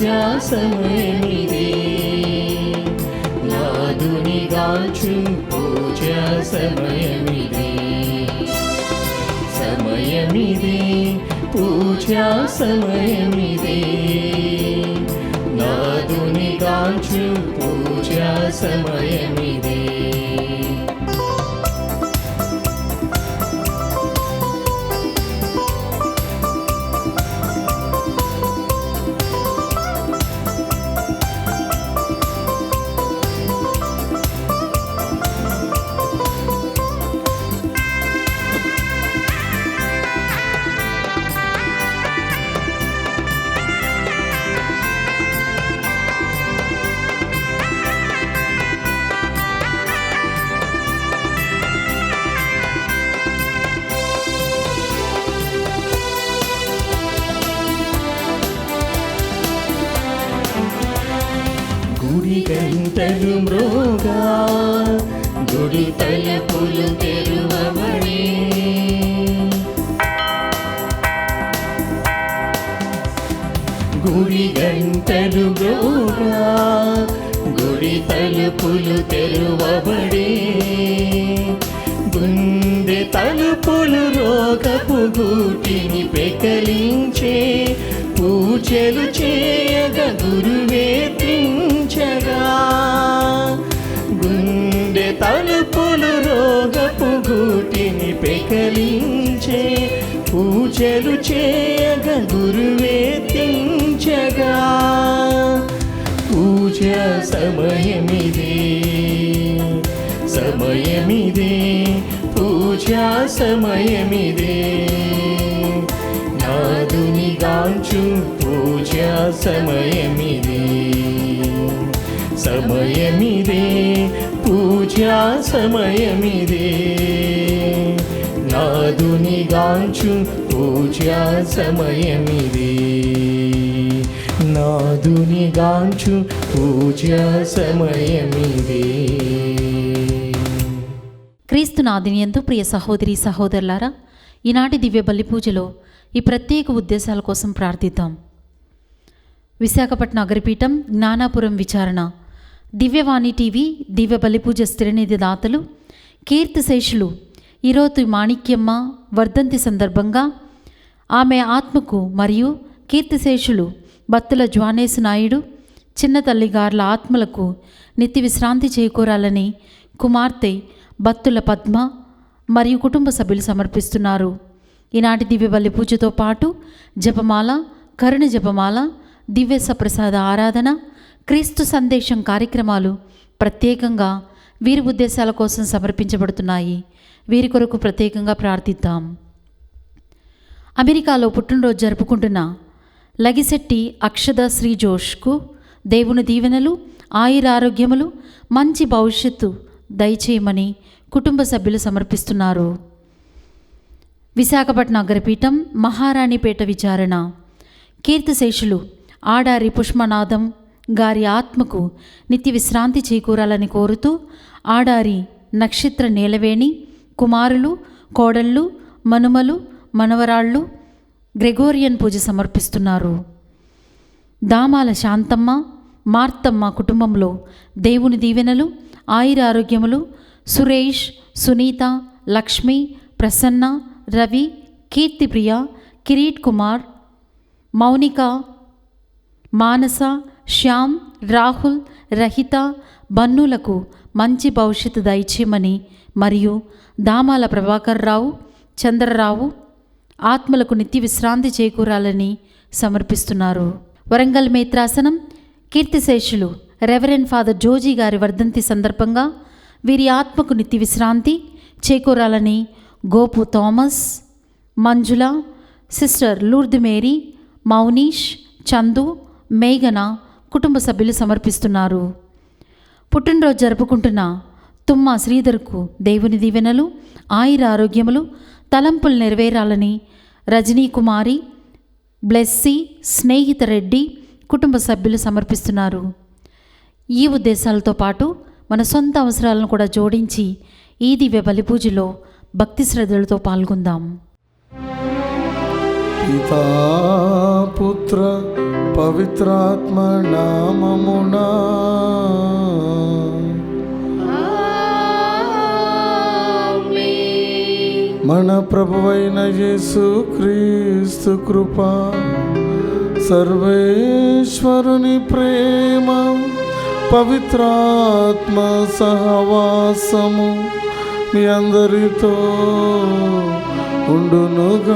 పూజా సమయమిదే, నాదుని గాంచు పూజా సమయమిదే, సమయమిదే పూజా సమయమిదే, నాదుని గాంచు పూజా సమయమిదే. గుడి గంటలు మ్రోగా, గుడి తలుపులు తెరువబడే, గుడి గంటలు మ్రోగా, గుడి తలుపులు తెరువబడే, గుండె తలుపులు రోగపు గూటిని పెకలించే, పూజలు చేయగా గురువే త్రించగా, గుండె తలుపులు రోగపు గూటిని పెకలించే, పూజలు చేయగా గురువే త్రించగా, పూజా సమయమిదే, సమయమిదే పూజా సమయమిదే, నాదుని గాంచు పూజా సమయమిదే, సమయమిదే పూజా సమయమిదే, నాదుని గాంచు పూజా సమయమిదే, నాదుని గాంచు పూజా సమయమిదే. క్రీస్తునాథుని యందు ప్రియ సహోదరి సహోదరులారా, ఈనాటి దివ్య బలి పూజలో ఈ ప్రత్యేక ఉద్దేశాల కోసం ప్రార్థిద్దాం. విశాఖపట్నం అగ్రపీఠం జ్ఞానాపురం విచారణ దివ్యవాణి టీవీ దివ్య బలిపూజ స్థిరనిధి దాతలు కీర్తిశేషులు ఈరోజు మాణిక్యమ్మ వర్ధంతి సందర్భంగా ఆమె ఆత్మకు మరియు కీర్తిశేషులు బత్తుల జ్వానేసు నాయుడు చిన్న తల్లిగార్ల ఆత్మలకు నిత్య విశ్రాంతి చేకూరాలని కుమార్తె బత్తుల పద్మ మరియు కుటుంబ సభ్యులు సమర్పిస్తున్నారు. ఈనాటి దివ్య బలి పూజతో పాటు జపమాల, కరుణ జపమాల, దివ్య సప్రసాద ఆరాధన, క్రీస్తు సందేశం కార్యక్రమాలు ప్రత్యేకంగా వీరి ఉద్దేశాల కోసం సమర్పించబడుతున్నాయి. వీరి కొరకు ప్రత్యేకంగా ప్రార్థిద్దాం. అమెరికాలో పుట్టినరోజు జరుపుకుంటున్న లగిశెట్టి అక్షద శ్రీ జోష్కు దేవుని దీవెనలు, ఆయురారోగ్యములు, మంచి భవిష్యత్తు దయచేయమని కుటుంబ సభ్యులు సమర్పిస్తున్నారు. విశాఖపట్నం అగ్రపీఠం మహారాణిపేట విచారణ కీర్తిశేషులు ఆడారి పుష్పనాథం గారి ఆత్మకు నిత్య విశ్రాంతి చేకూరాలని కోరుతూ ఆడారి నక్షత్ర నీలవేణి కుమారులు, కోడళ్ళు, మనుమలు, మనవరాళ్ళు గ్రెగోరియన్ పూజ సమర్పిస్తున్నారు. దామాల శాంతమ్మ, మార్తమ్మ కుటుంబంలో దేవుని దీవెనలు, ఆయురారోగ్యములు, సురేష్, సునీత, లక్ష్మి, ప్రసన్న, రవి, కీర్తిప్రియ, కిరీట్ కుమార్, మౌనిక, మానస, శ్యామ్, రాహుల్, రహిత, బన్నులకు మంచి భవిష్యత్తు దయచేయమని మరియు దామాల ప్రభాకర్ రావు, చంద్రరావు ఆత్మలకు నిత్య విశ్రాంతి చేకూరాలని సమర్పిస్తున్నారు. వరంగల్ మేత్రాసనం కీర్తిశేషులు రెవరెండ్ ఫాదర్ జోజీ గారి వర్ధంతి సందర్భంగా వీరి ఆత్మకు నిత్య విశ్రాంతి చేకూరాలని గోపు థామస్, మంజుల, సిస్టర్ లూర్ద్ మేరీ, మౌనీష్, చందు, మేఘన కుటుంబ సభ్యులు సమర్పిస్తున్నారు. పుట్టినరోజు జరుపుకుంటున్న తుమ్మ శ్రీధర్కు దేవుని దీవెనలు, ఆయుర ఆరోగ్యములు, తలంపులు నెరవేరాలని రజనీ కుమారి, బ్లెస్సీ, స్నేహిత రెడ్డి కుటుంబ సభ్యులు సమర్పిస్తున్నారు. ఈ ఉద్దేశాలతో పాటు మన సొంత అవసరాలను కూడా జోడించి ఈ దివ్య బలి పూజలో భక్తి శ్రద్ధలతో పాల్గొందాం. పితా పుత్ర పవిత్రాత్మ నామమునా మన ప్రభువైన యేసు క్రీస్తు కృప, సర్వేశ్వరుని ప్రేమ, పవిత్రాత్మ సహవాసము మీ అందరితో ఉండునుగాక.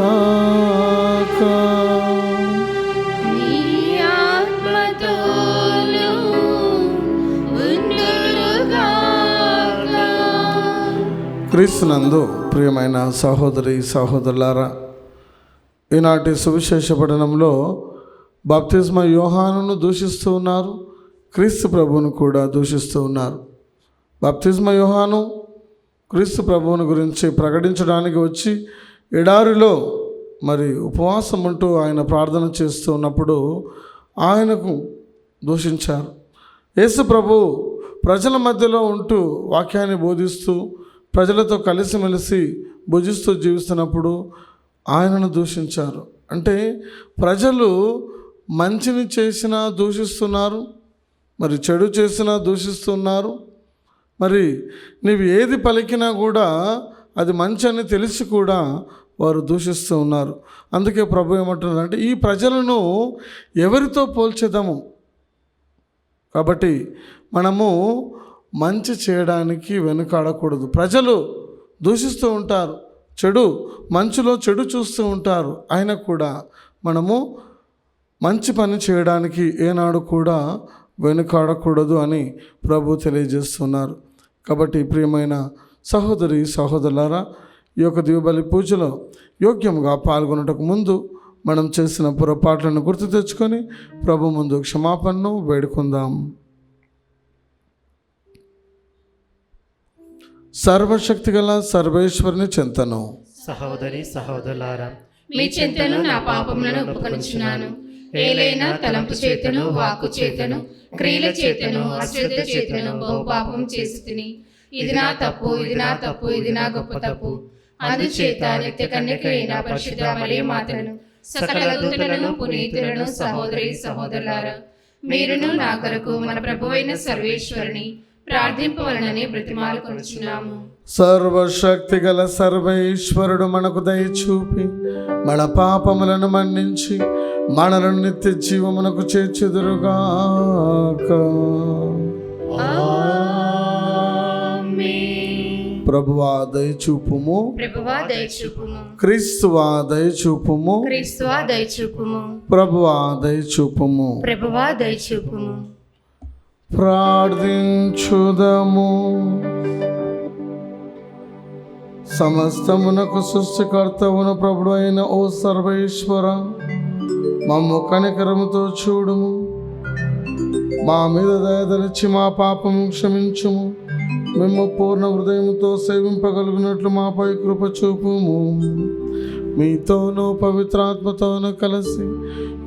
క్రీస్తునందు ప్రియమైన సహోదరి సహోదరులారా, ఈనాటి సువిశేష పఠనంలో బాప్తిస్మ యోహానును దూషిస్తూ ఉన్నారు, క్రీస్తు ప్రభువును కూడా దూషిస్తూ ఉన్నారు. బాప్తిస్మ యోహాను క్రీస్తు ప్రభువుని గురించి ప్రకటించడానికి వచ్చి ఎడారిలో మరి ఉపవాసం ఉంటూ ఆయన ప్రార్థన చేస్తూ ఉన్నప్పుడు ఆయనకు దూషించారు. యేసు ప్రభు ప్రజల మధ్యలో ఉంటూ వాక్యాన్ని బోధిస్తూ ప్రజలతో కలిసిమెలిసి భుజిస్తూ జీవిస్తున్నప్పుడు ఆయనను దూషించారు. అంటే ప్రజలు మంచిని చేసినా దూషిస్తున్నారు, మరి చెడు చేసినా దూషిస్తున్నారు. మరి నీవు ఏది పలికినా కూడా అది మంచి అని తెలిసి కూడా వారు దూషిస్తూ ఉన్నారు. అందుకే ప్రభు ఏమంటున్నారంటే ఈ ప్రజలను ఎవరితో పోల్చేద్దాము. కాబట్టి మనము మంచి చేయడానికి వెనుకాడకూడదు. ప్రజలు దూషిస్తూ ఉంటారు, మంచులో చెడు చూస్తూ ఉంటారు. అయినా కూడా మనము మంచి పని చేయడానికి ఏనాడు కూడా వెనుకాడకూడదు అని ప్రభు తెలియజేస్తున్నారు. కాబట్టి ప్రియమైన సహోదరి సహోదరులారా, ఈ యొక్క దివ్యబలి పూజలో యోగ్యంగా పాల్గొనటకు ముందు మనం చేసిన పొరపాట్లను గుర్తు తెచ్చుకొని ప్రభు ముందు క్షమాపణను వేడుకుందాం. సర్వశక్తిగల సర్వేశ్వరుని చెంతను సహోదరి సహోదరులారా, మీ చెంతను నా పాపములను ఒప్పుకొనుచున్నాను. ఏలైనా తలంపు చేతను, వాక్కు చేతను, క్రియల చేతను, అశ్రద్ధ చేతను బహుపాపం చేసి తిని, ఇది నా తప్పు, ఇది నా తప్పు, ఇది నా గొప్ప తప్పు. అందుచేత నిత్య కన్యక అయిన పరిశుద్ధ మరియ మాతను, సకల దూతలను, పునీతులను, సహోదరి సహోదరులారా, మీరును నా కొరకు మన ప్రభువైన సర్వేశ్వరుని ప్రార్థింపవలనని బ్రతిమాలుకొనుచున్నాము. సర్వశక్తి గల సర్వేశ్వరుడు మనకు దయచూపి మన పాపములను మన్నించి మనలను నిత్య జీవమునకు చేర్చుదురుగాక. ప్రభువా దయచూపుము, ప్రభువా దయచూపుము, క్రీస్తువా దయచూపుము, క్రీస్తువా దయచూపుము, ప్రభువా దయచూపుము. ప్రభువా దయచూపుము. ప్రార్థించుదము. సమస్తమునకు సృష్టికర్తవును ప్రభుడు అయిన ఓ సర్వేశ్వర, మమ్ము కనికరముతో చూడుము, మా మీద దయదలిచి మా పాపము క్షమించుము, మేము పూర్ణ హృదయముతో సేవింపగలిగినట్లు మాపై కృప చూపుము. మీతోనూ పవిత్రాత్మతోనూ కలిసి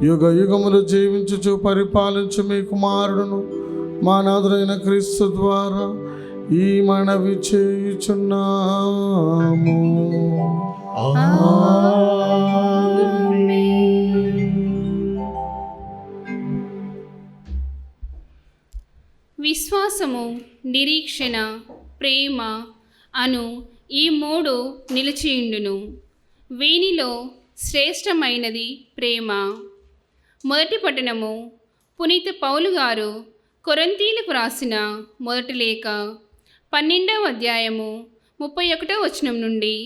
యుగ యుగములు జీవించుచు పరిపాలించు మీ కుమారుడును మా నాథుడైన క్రీస్తు ద్వారా ఈ మనవి చేయుచున్నాము. విశ్వాసము, నిరీక్షణ, ప్రేమ అను ఈ మూడు నిలిచియుండును. వీనిలో శ్రేష్టమైనది ప్రేమ. మొదటి పట్టణము. పునీత పౌలు గారు కొరింథీయులకు రాసిన మొదటి లేఖ 12వ అధ్యాయము 31వ వచనం నుండి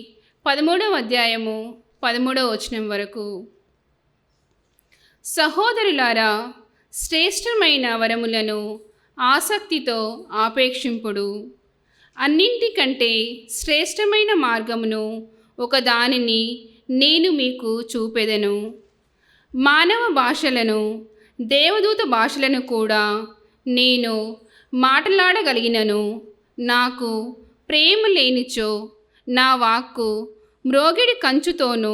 13వ అధ్యాయము 13వ వచనం వరకు. సహోదరులారా, శ్రేష్టమైన వరములను ఆసక్తితో ఆపేక్షింపుడు. అన్నింటికంటే శ్రేష్టమైన మార్గమును ఒకదానిని నేను మీకు చూపెదను. మానవ భాషలను, దేవదూత భాషలను కూడా నేను మాట్లాడగలిగినను, నాకు ప్రేమ లేనిచో నా వాక్కు మ్రోగిడి కంచుతోనూ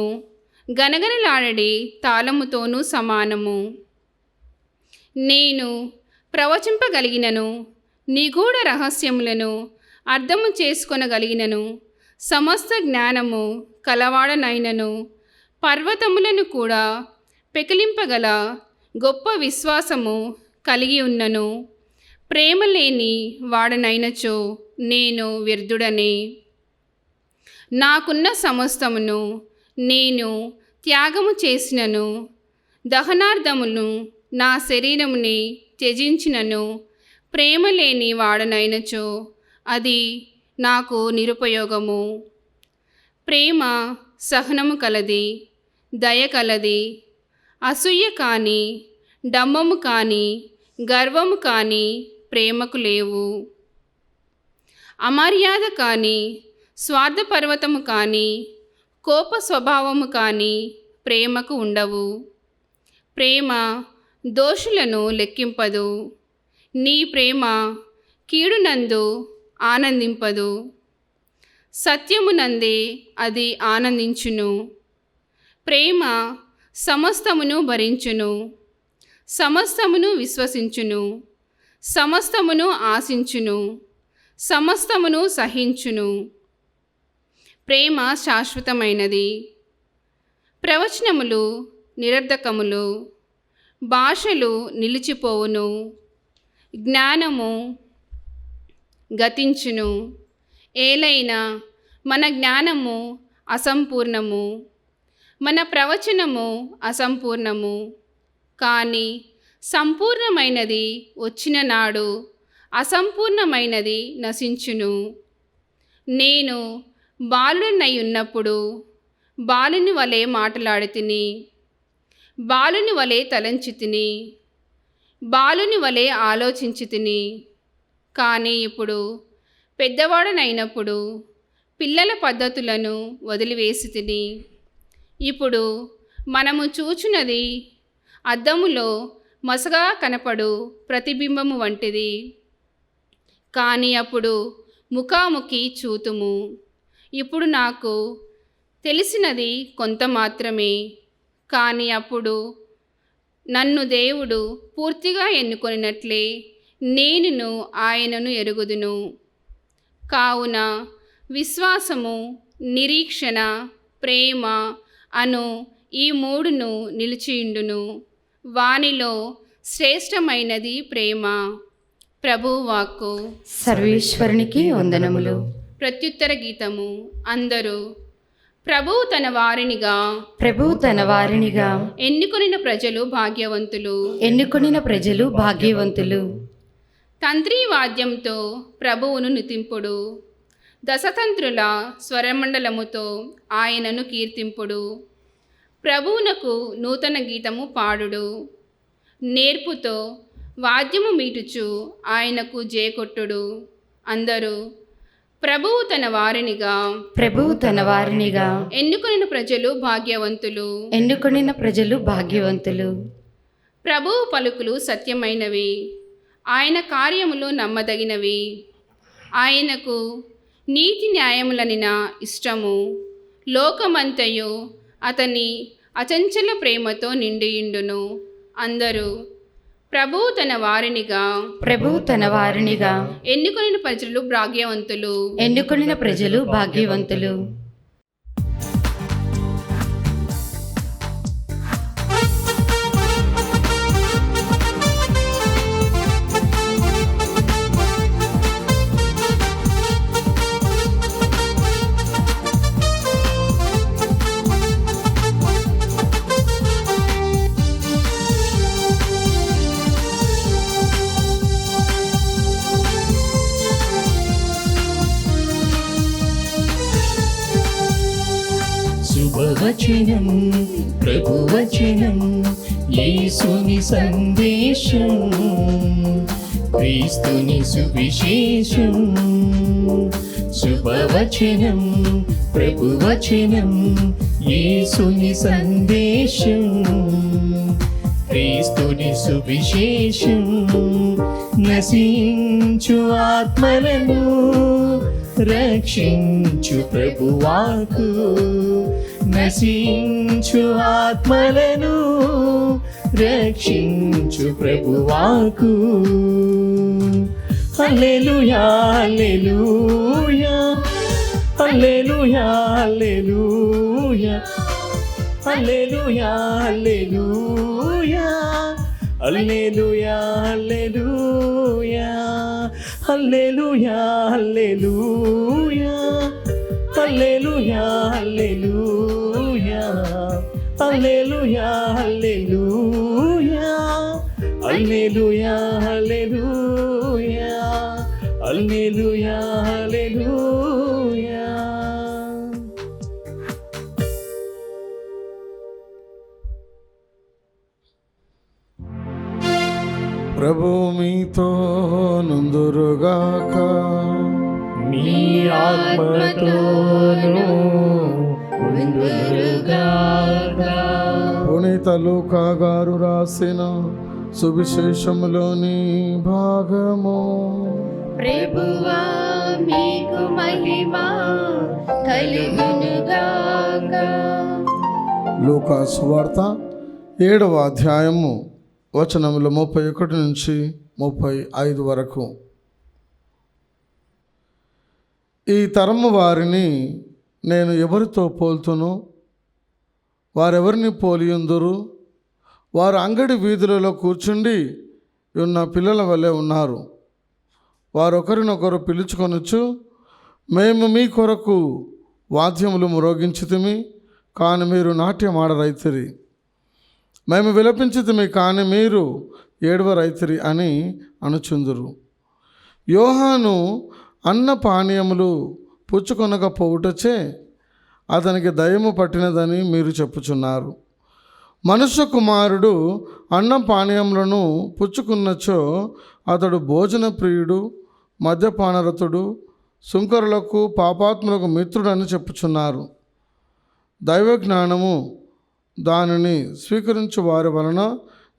గనగనలాడే తాళముతోనూ సమానము. నేను ప్రవచింపగలిగినను, నిగూఢ రహస్యములను అర్థము చేసుకొనగలిగినను, సమస్త జ్ఞానము కలవాడనైనను, పర్వతములను కూడా పెకిలింపగల గొప్ప విశ్వాసము కలిగి ఉన్నను, ప్రేమ లేని వాడనైనచో నేను వ్యర్థుడనే. నాకున్న సమస్తమును నేను త్యాగము చేసినను, దహనార్థమును నా శరీరముని త్యజించినను, ప్రేమ లేని వాడనైనచో అది నాకు నిరుపయోగము. ప్రేమ సహనము కలది, దయ కలది, అసూయ కానీ, డంబము కానీ, గర్వము కానీ ప్రేమకు లేవు. అమర్యాద కానీ, స్వార్థపర్వతము కానీ, కోప స్వభావము కానీ ప్రేమకు ఉండవు. ప్రేమ దోషులను లెక్కింపదు. నీ ప్రేమ కీడునందు ఆనందింపదు, సత్యమునందే అది ఆనందించును. ప్రేమ సమస్తమును భరించును, సమస్తమును విశ్వసించును, సమస్తమును ఆశించును, సమస్తమును సహించును. ప్రేమ శాశ్వతమైనది. ప్రవచనములు నిరర్ధకములు, భాషలు నిలిచిపోవును, జ్ఞానము గతించును. ఏలైనా మన జ్ఞానము అసంపూర్ణము, మన ప్రవచనము అసంపూర్ణము. కానీ సంపూర్ణమైనది వచ్చిన నాడు అసంపూర్ణమైనది నశించును. నేను బాలునై ఉన్నప్పుడు బాలుని వలె మాట్లాడితిని, బాలుని వలె తలంచితిని, బాలుని వలె ఆలోచించితిని. కానీ ఇప్పుడు పెద్దవాడనైనప్పుడు పిల్లల పద్ధతులను వదిలివేసితిని. ఇప్పుడు మనము చూచున్నది అద్దములో మసగా కనపడు ప్రతిబింబము వంటిది. కానీ అప్పుడు ముఖాముఖి చూతుము. ఇప్పుడు నాకు తెలిసినది కొంత మాత్రమే, కానీ అప్పుడు నన్ను దేవుడు పూర్తిగా ఎన్నుకొనినట్లే నేనును ఆయనను ఎరుగుదును. కావున విశ్వాసము, నిరీక్షణ, ప్రేమ అను ఈ మూడును నిలిచియుండును. వానిలో శ్రేష్టమైనది ప్రేమ. ప్రభువు వాక్కు. సర్వేశ్వరునికి వందనములు. ప్రత్యుత్తర గీతము. అందరూ ప్రభువు తన వారినిగా, ప్రభువు తన వారినిగా, ఎన్నుకొనిన ప్రజలు భాగ్యవంతులు, ఎన్నుకొనిన ప్రజలు భాగ్యవంతులు. తంత్రి వాద్యంతో ప్రభువును నుతింపుడు, దశతంత్రుల స్వరమండలముతో ఆయనను కీర్తింపుడు. ప్రభువునకు నూతన గీతము పాడుడు, నేర్పుతో వాద్యము మీటుచు ఆయనకు జేకొట్టుడు. అందరూ ప్రభువు తన వారినిగా, ప్రభువు తన వారినిగా, ఎన్నుకొనిన ప్రజలు భాగ్యవంతులు, ఎన్నుకొనిన ప్రజలు భాగ్యవంతులు. ప్రభువు పలుకులు సత్యమైనవి, ఆయన కార్యములు నమ్మదగినవి. ఆయనకు నీతి న్యాయములనిన ఇష్టము. లోకమంతయు అతని అచంచల ప్రేమతో నిండియుండును. అందరూ ప్రభువు తన వారినిగా, ప్రభువు తన వారినిగా, ఎన్నుకొనిన ప్రజలు భాగ్యవంతులు, ఎన్నుకొనిన ప్రజలు భాగ్యవంతులు. శుభవచనం ప్రభువచనం యేసుని సందేశం క్రీస్తుని సువిశేషం. శుభవచనం ప్రభువచనం యేసుని సందేశం క్రీస్తుని సువిశేషం. నశించు ఆత్మలను రక్షించు ప్రభువాకు, నశించు ఆత్మలను రక్షించు ప్రభువాకు. హల్లెలూయా హల్లెలూయా హల్లెలూయా హల్లెలూయా హల్లెలూయా హల్లెలూయా హల్లెలూయా హల్లెలూయా హల్లెలూయా హల్లెలూయా హల్లెలూయా హల్లెలూయా హల్లెలూయా హల్లెలూయా హల్లెలూయా హల్లెలూయా హల్లెలూయా. ప్రభు మీతో నందురుగాక. మీ ఆత్మతోనూ ఉండునుగాక. పునీత లూకా గారు రాసిన సువిశేషములోని భాగము. ప్రభువా మీకు మహిమ కలుగునుగాక. లూకా సువార్త 7వ అధ్యాయము వచనములు 31 నుంచి 35 వరకు. ఈ తరము వారిని నేను ఎవరితో పోల్తును? వారెవరిని పోలియుందురు? వారు అంగడి వీధులలో కూర్చుండి ఉన్న పిల్లల వలె ఉన్నారు. వారు ఒకరినొకరు పిలుచుకొనొచ్చు, మేము మీ కొరకు వాద్యములు మ్రోగించితిమి, కానీ మీరు నాట్యం ఆడరైతిరి. మేము విలపించితిమి, కానీ మీరు ఏడవరైతిరి అని అనుచుందురు. యోహాను అన్న పానీయములు పుచ్చుకొనకపోవుటచే అతనికి దయ్యము పట్టినదని మీరు చెప్పుచున్నారు. మనుష్య కుమారుడు అన్న పానీయములను పుచ్చుకున్నచో అతడు భోజన ప్రియుడు, మద్యపానరతుడు, సుంకరులకు పాపాత్ములకు మిత్రుడని చెప్పుచున్నారు. దైవ జ్ఞానము దానిని స్వీకరించు వారి వలన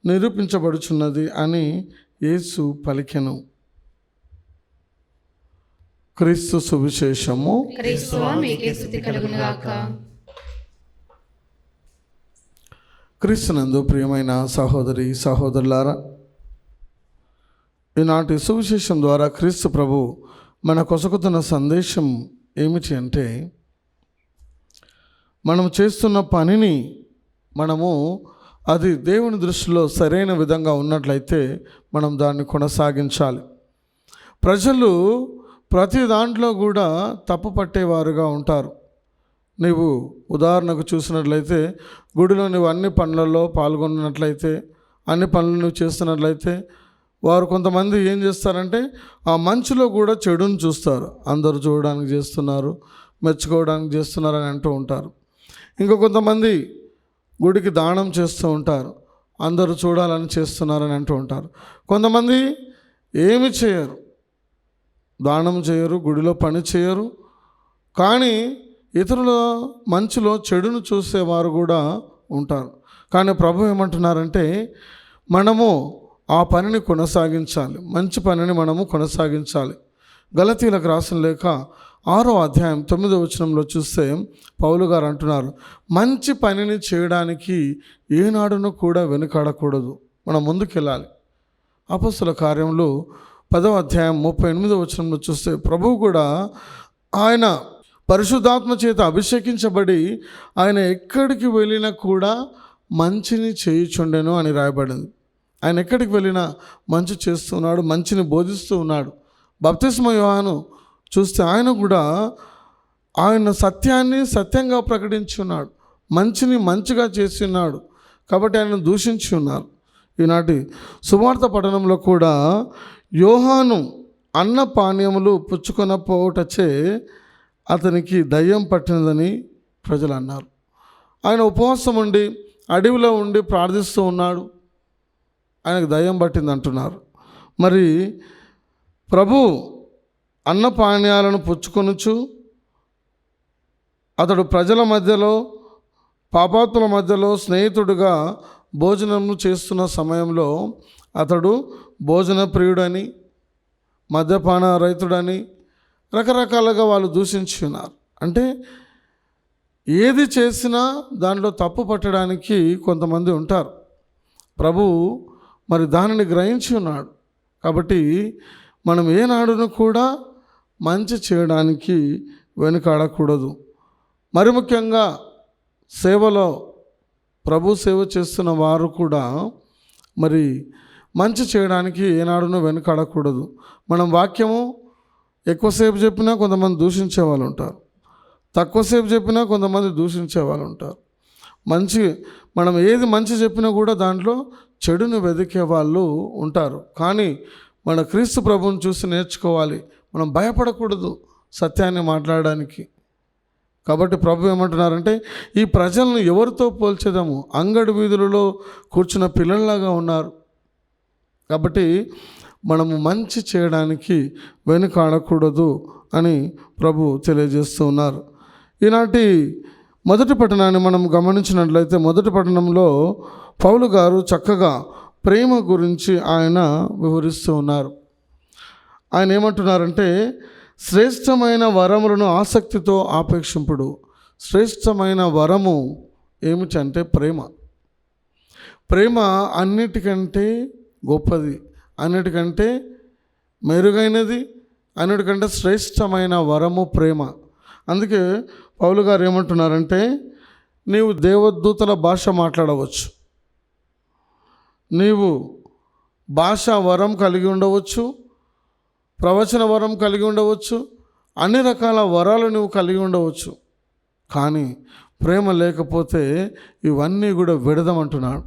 నిరూపించబడుచున్నది అని యేసు పలికెను. క్రీస్తు సువిశేషము. క్రీస్తువా మీకే స్తుతి కలుగునుగాక. క్రీస్తునందు ప్రియమైన సహోదరి సహోదరులారా, ఈనాటి సువిశేషం ద్వారా క్రీస్తు ప్రభు మన కొసకుతున్న సందేశం ఏమిటి అంటే, మనం చేస్తున్న పనిని మనము అది దేవుని దృష్టిలో సరైన విధంగా ఉన్నట్లయితే మనం దాన్ని కొనసాగించాలి. ప్రజలు ప్రతి దాంట్లో కూడా తప్పు పట్టేవారుగా ఉంటారు. నీవు ఉదాహరణకు చూసినట్లయితే గుడిలో నువ్వు అన్ని పనులలో పాల్గొన్నట్లయితే, అన్ని పనులు నువ్వు చేస్తున్నట్లయితే, వారు కొంతమంది ఏం చేస్తారంటే ఆ మంచులో కూడా చెడును చూస్తారు. అందరూ చూడడానికి చేస్తున్నారు, మెచ్చుకోవడానికి చేస్తున్నారు అని అంటూ ఉంటారు. ఇంకా కొంతమంది గుడికి దానం చేస్తూ ఉంటారు, అందరూ చూడాలని చేస్తున్నారని అంటూ ఉంటారు. కొంతమంది ఏమి చేయరు, దానం చేయరు, గుడిలో పని చేయరు, కానీ ఇతరుల మంచిలో చెడును చూసేవారు కూడా ఉంటారు. కానీ ప్రభు ఏమంటున్నారంటే మనము ఆ పనిని కొనసాగించాలి, మంచి పనిని మనము కొనసాగించాలి. గలతీలకు రాసిన లేఖ 6వ అధ్యాయం 9వ వచనంలో చూస్తే పౌలు గారు అంటున్నారు, మంచి పనిని చేయడానికి ఏనాడును కూడా వెనుకాడకూడదు, మనం ముందుకెళ్ళాలి. అపొస్తలుల కార్యములు 10వ అధ్యాయం 38వ వచనంలో చూస్తే ప్రభువు కూడా ఆయన పరిశుద్ధాత్మ చేత అభిషేకించబడి ఆయన ఎక్కడికి వెళ్ళినా కూడా మంచిని చేయుచుండెను అని రాయబడింది. ఆయన ఎక్కడికి వెళ్ళినా మంచి చేస్తున్నాడు, మంచిని బోధిస్తూ ఉన్నాడు. బప్తిస్మ యోహాను చూస్తే ఆయన కూడా ఆయన సత్యాన్ని సత్యంగా ప్రకటించి ఉన్నాడు, మంచిని మంచిగా చేసి ఉన్నాడు. కాబట్టి ఆయన దూషించి ఉన్నారు. ఈనాటి సువార్త పఠనంలో కూడా యోహాను అన్న పానీయములు పుచ్చుకొనపోవటచే అతనికి దయ్యం పట్టినదని ప్రజలు అన్నారు. ఆయన ఉపవాసం ఉండి అడవిలో ఉండి ప్రార్థిస్తూ ఉన్నాడు, ఆయనకు దయ్యం పట్టింది అంటున్నారు. మరి ప్రభు అన్న పానీయాలను పుచ్చుకొనుచు అతడు ప్రజల మధ్యలో పాపాత్ముల మధ్యలో స్నేహితుడిగా భోజనము చేస్తున్న సమయంలో అతడు భోజన ప్రియుడని, మద్యపాన రైతుడని రకరకాలుగా వాళ్ళు దూషించి ఉన్నారు. అంటే ఏది చేసినా దాంట్లో తప్పు పట్టడానికి కొంతమంది ఉంటారు. ప్రభు మరి దానిని గ్రహించి ఉన్నాడు. కాబట్టి మనం ఏనాడును కూడా మంచి చేయడానికి వెనుకాడకూడదు. మరి ముఖ్యంగా సేవలో ప్రభు సేవ చేస్తున్న వారు కూడా మరి మంచి చేయడానికి ఏనాడునూ వెనుకాడకూడదు. మనం వాక్యము ఎక్కువసేపు చెప్పినా కొంతమంది దూషించే వాళ్ళు ఉంటారు, తక్కువసేపు చెప్పినా కొంతమంది దూషించే వాళ్ళు ఉంటారు. మనం ఏది మంచి చెప్పినా కూడా దాంట్లో చెడును వెతికే వాళ్ళు ఉంటారు. కానీ మన క్రీస్తు ప్రభువుని చూసి నేర్చుకోవాలి. మనం భయపడకూడదు సత్యాన్ని మాట్లాడడానికి. కాబట్టి ప్రభు ఏమంటున్నారంటే, ఈ ప్రజలను ఎవరితో పోల్చేదాము? అంగడి వీధులలో కూర్చున్న పిల్లల్లాగా ఉన్నారు. కాబట్టి మనము మంచి చేయడానికి వెనుకాడకూడదు అని ప్రభు తెలియజేస్తూ ఉన్నారు. ఈనాటి మొదటి పట్టణాన్ని మనం గమనించినట్లయితే, మొదటి పట్టణంలో పౌలు గారు చక్కగా ప్రేమ గురించి ఆయన వివరిస్తూ ఉన్నారు. ఆయన ఏమంటున్నారంటే, శ్రేష్టమైన వరములను ఆసక్తితో ఆపేక్షింపుడు. శ్రేష్టమైన వరము ఏమిటంటే ప్రేమ. ప్రేమ అన్నిటికంటే గొప్పది, అన్నిటికంటే మెరుగైనది, అన్నిటికంటే శ్రేష్టమైన వరము ప్రేమ. అందుకే పౌలు గారు ఏమంటున్నారంటే, నీవు దేవదూతల భాష మాట్లాడవచ్చు, నీవు భాషా వరం కలిగి ఉండవచ్చు, ప్రవచన వరం కలిగి ఉండవచ్చు, అన్ని రకాల వరాలు నువ్వు కలిగి ఉండవచ్చు. కానీ ప్రేమ లేకపోతే ఇవన్నీ కూడా విడదమంటున్నాడు.